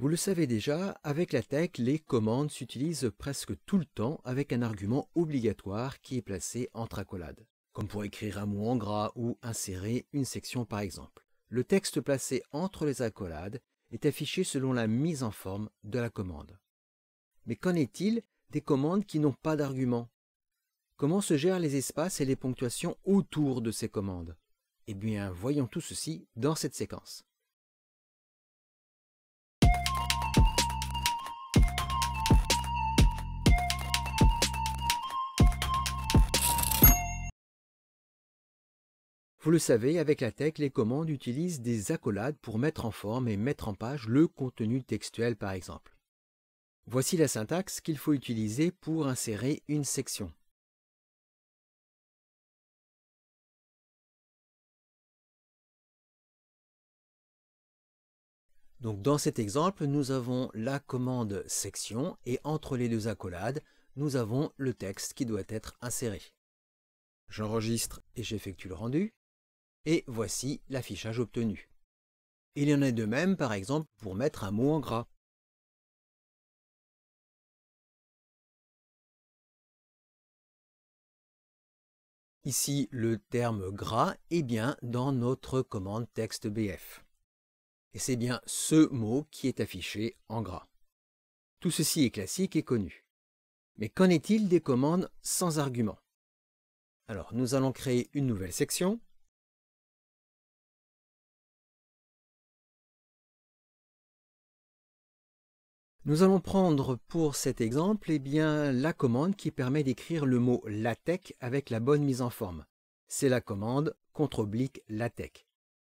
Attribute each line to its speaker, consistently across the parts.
Speaker 1: Vous le savez déjà, avec LaTeX, les commandes s'utilisent presque tout le temps avec un argument obligatoire qui est placé entre accolades, comme pour écrire un mot en gras ou insérer une section par exemple. Le texte placé entre les accolades est affiché selon la mise en forme de la commande. Mais qu'en est-il des commandes qui n'ont pas d'argument? Comment se gèrent les espaces et les ponctuations autour de ces commandes? Eh bien, voyons tout ceci dans cette séquence. Vous le savez, avec LaTeX, les commandes utilisent des accolades pour mettre en forme et mettre en page le contenu textuel par exemple. Voici la syntaxe qu'il faut utiliser pour insérer une section. Donc dans cet exemple, nous avons la commande section et entre les deux accolades, nous avons le texte qui doit être inséré. J'enregistre et j'effectue le rendu. Et voici l'affichage obtenu. Il y en a de même, par exemple, pour mettre un mot en gras. Ici, le terme gras est bien dans notre commande texte BF. Et c'est bien ce mot qui est affiché en gras. Tout ceci est classique et connu. Mais qu'en est-il des commandes sans argument? Alors, nous allons créer une nouvelle section. Nous allons prendre pour cet exemple la commande qui permet d'écrire le mot LaTeX avec la bonne mise en forme. C'est la commande /LaTeX.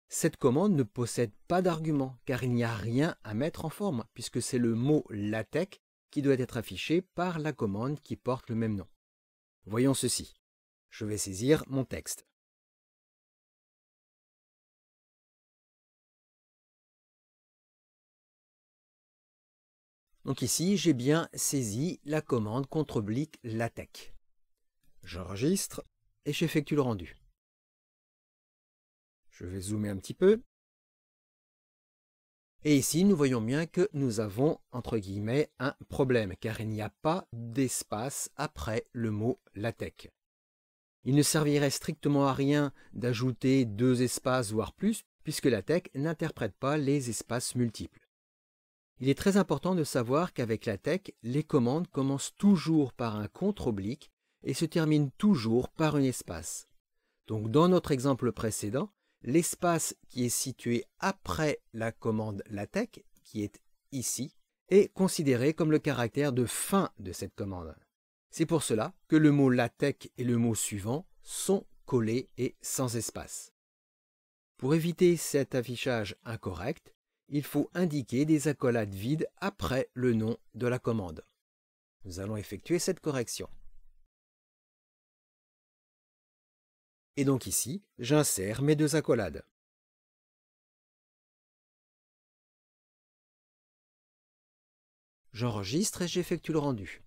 Speaker 1: Cette commande ne possède pas d'argument car il n'y a rien à mettre en forme puisque c'est le mot LaTeX qui doit être affiché par la commande qui porte le même nom. Voyons ceci. Je vais saisir mon texte. Donc ici, j'ai bien saisi la commande /LaTeX. J'enregistre et j'effectue le rendu. Je vais zoomer un petit peu. Et ici, nous voyons bien que nous avons, entre guillemets, un problème, car il n'y a pas d'espace après le mot LaTeX. Il ne servirait strictement à rien d'ajouter 2 espaces, voire plus, puisque LaTeX n'interprète pas les espaces multiples. Il est très important de savoir qu'avec LaTeX, les commandes commencent toujours par un contre-oblique et se terminent toujours par un espace. Donc dans notre exemple précédent, l'espace qui est situé après la commande LaTeX, qui est ici, est considéré comme le caractère de fin de cette commande. C'est pour cela que le mot LaTeX et le mot suivant sont collés et sans espace. Pour éviter cet affichage incorrect, il faut indiquer des accolades vides après le nom de la commande. Nous allons effectuer cette correction. Et donc ici, j'insère mes 2 accolades. J'enregistre et j'effectue le rendu.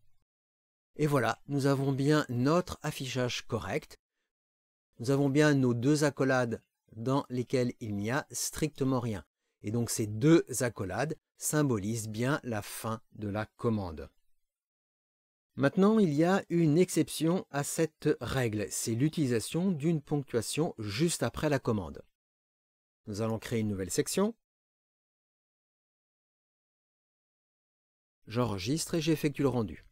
Speaker 1: Et voilà, nous avons bien notre affichage correct. Nous avons bien nos 2 accolades dans lesquelles il n'y a strictement rien. Et donc ces 2 accolades symbolisent bien la fin de la commande. Maintenant, il y a une exception à cette règle, c'est l'utilisation d'une ponctuation juste après la commande. Nous allons créer une nouvelle section. J'enregistre et j'effectue le rendu.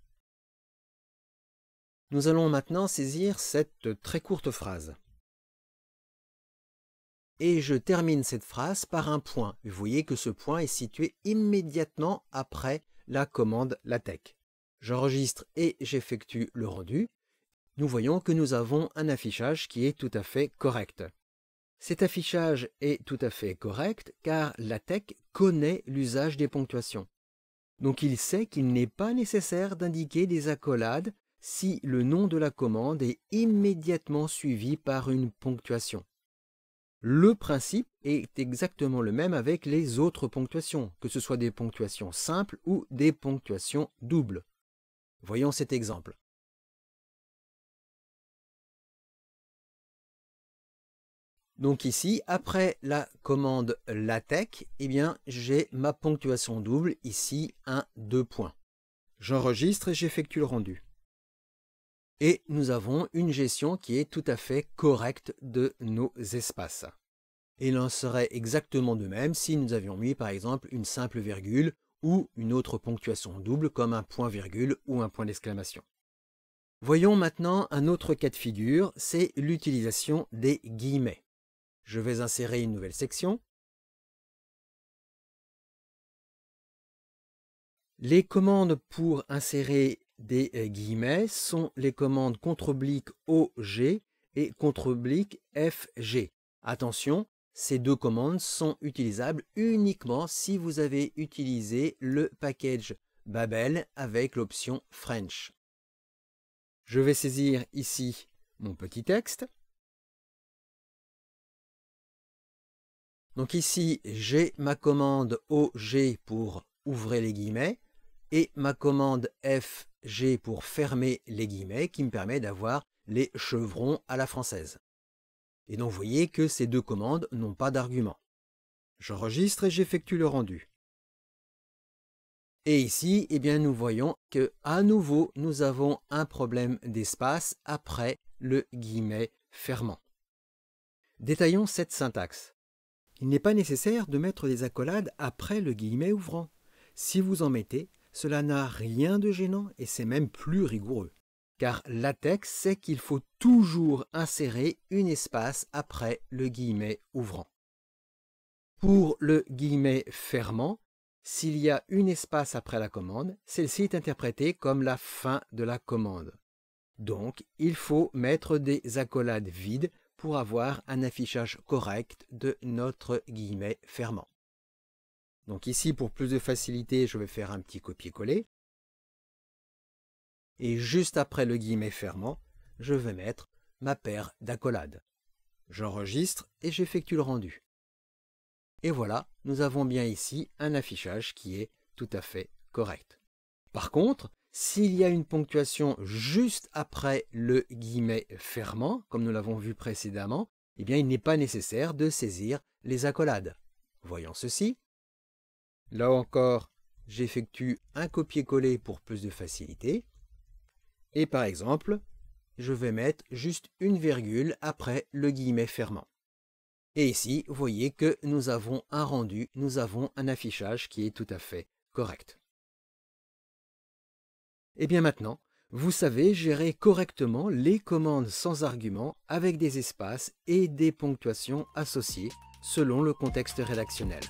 Speaker 1: Nous allons maintenant saisir cette très courte phrase. Et je termine cette phrase par un point. Vous voyez que ce point est situé immédiatement après la commande LaTeX. J'enregistre et j'effectue le rendu. Nous voyons que nous avons un affichage qui est tout à fait correct. Cet affichage est tout à fait correct car LaTeX connaît l'usage des ponctuations. Donc il sait qu'il n'est pas nécessaire d'indiquer des accolades si le nom de la commande est immédiatement suivi par une ponctuation. Le principe est exactement le même avec les autres ponctuations, que ce soit des ponctuations simples ou des ponctuations doubles. Voyons cet exemple. Donc ici, après la commande LaTeX, eh bien, j'ai ma ponctuation double, ici, 1, 2 points. J'enregistre et j'effectue le rendu. Et nous avons une gestion qui est tout à fait correcte de nos espaces. Et il en serait exactement de même si nous avions mis par exemple une simple virgule ou une autre ponctuation double comme un point-virgule ou un point d'exclamation. Voyons maintenant un autre cas de figure, c'est l'utilisation des guillemets. Je vais insérer une nouvelle section. Les commandes pour insérer des guillemets sont les commandes CTRL-OG et CTRL-FG. Attention, ces deux commandes sont utilisables uniquement si vous avez utilisé le package Babel avec l'option French. Je vais saisir ici mon petit texte. Donc ici, j'ai ma commande OG pour ouvrir les guillemets et ma commande FG pour fermer les guillemets qui me permet d'avoir les chevrons à la française. Et donc vous voyez que ces deux commandes n'ont pas d'argument. J'enregistre et j'effectue le rendu. Et ici, eh bien, nous voyons que à nouveau, nous avons un problème d'espace après le guillemet fermant. Détaillons cette syntaxe. Il n'est pas nécessaire de mettre des accolades après le guillemet ouvrant. Si vous en mettez, cela n'a rien de gênant et c'est même plus rigoureux. Car LaTeX sait qu'il faut toujours insérer une espace après le guillemet ouvrant. Pour le guillemet fermant, s'il y a une espace après la commande, celle-ci est interprétée comme la fin de la commande. Donc, il faut mettre des accolades vides pour avoir un affichage correct de notre guillemet fermant. Donc ici, pour plus de facilité, je vais faire un petit copier-coller. Et juste après le guillemet fermant, je vais mettre ma paire d'accolades. J'enregistre et j'effectue le rendu. Et voilà, nous avons bien ici un affichage qui est tout à fait correct. Par contre, s'il y a une ponctuation juste après le guillemet fermant, comme nous l'avons vu précédemment, eh bien il n'est pas nécessaire de saisir les accolades. Voyons ceci. Là encore, j'effectue un copier-coller pour plus de facilité. Et par exemple, je vais mettre juste une virgule après le guillemet fermant. Et ici, vous voyez que nous avons un rendu, nous avons un affichage qui est tout à fait correct. Et bien maintenant, vous savez gérer correctement les commandes sans argument avec des espaces et des ponctuations associées selon le contexte rédactionnel.